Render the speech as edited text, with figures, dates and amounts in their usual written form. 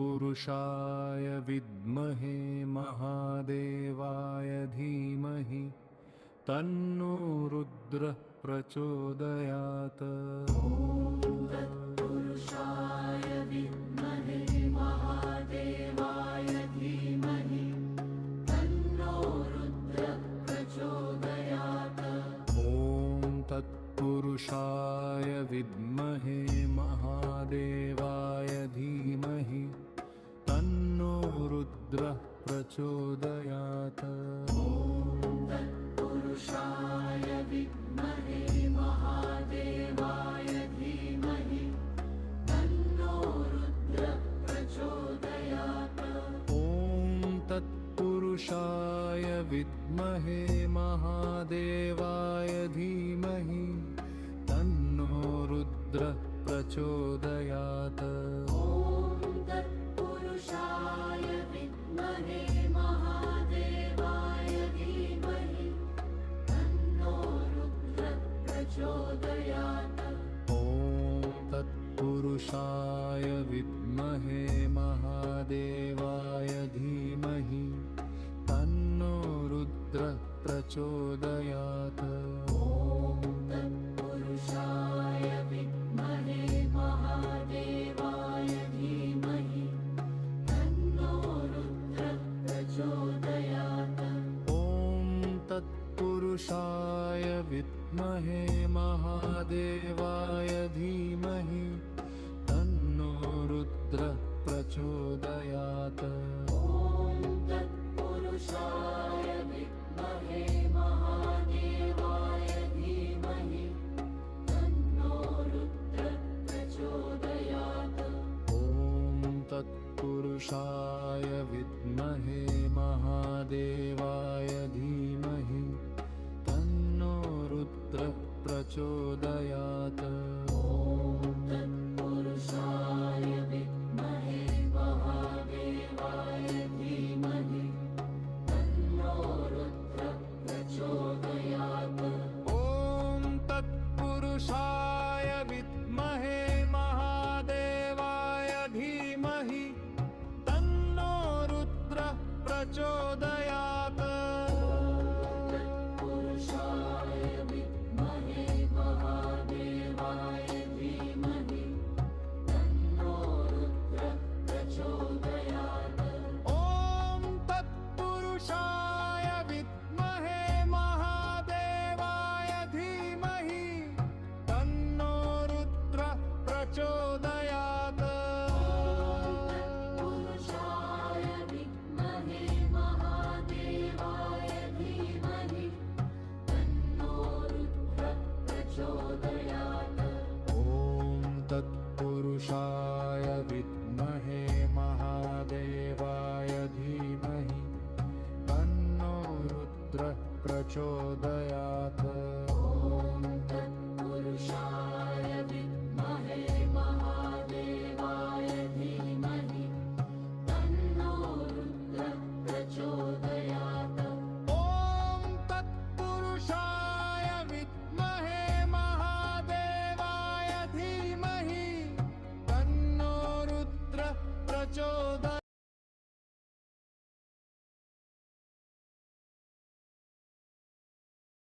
तत्पुरुषाय विद्महे महादेवाय धीमहि तन्नो रुद्रः प्रचोदयात्। तत्पुरुषाय विद्महे महादेवाय धीमहि तन्नो रुद्रः प्रचोदयात्। ॐ तत्पुरुषाय विद्महे महादेवाय धीमहि तन्नो रुद्रः प्रचोदयात्। तत्पुरुषाय विद्महे महादेवाय धीमहि तन्नो रुद्रः प्रचोदयात्। ॐ तत्पुरुषाय विद्महे महादेवाय धीमहि तन्नो रुद्रः प्रचोदयात्। तत्पुरुषाय विद्महे महादेवाय धीमहि तन्नो रुद्रः प्रचोदयात्। ॐ तत्पुरुषाय विद्महे महादेवाय धीमहि तन्नो रुद्रः प्रचोदयात्। तत्पुरुषाय विद्महे महादेवाय धीमहि तन्नो रुद्रः प्रचोदयात्। ॐ तत्पुरुषाय विद्महे महादेवाय धीमहि तन्नो रुद्रः प्रचोदयात्। तत्पुरुषाय विद्महे महादेवाय धीमहि तन्नो रुद्रः प्रचोदयात्। ॐ तत्पुरुषाय विद्महे महादेवाय धीमहि तन्नो रुद्रः प्रचोदयात्। तत्पुरुषाय विद्महे महादेवाय धीमहि तन्नो रुद्रः प्रचोदयात्। ॐ तत्पुरुषाय विद्महे महादेवाय धीमहि तन्नो रुद्रः प्रचोदयात्। तत्पुरुषाय विद्महे महादेवाय धीमहि तन्नो रुद्रः प्रचोदयात्। ॐ तत्पुरुषाय विद्महे महादेवाय धीमहि तन्नो रुद्रः प्रचोदयात्। तत्पुरुषाय विद्महे महादेवाय धीमहि तन्नो रुद्रः प्रचोदयात्। ॐ तत्पुरुषाय विद्महे महादेवाय धीमहि तन्नो रुद्रः प्रचोदयात्।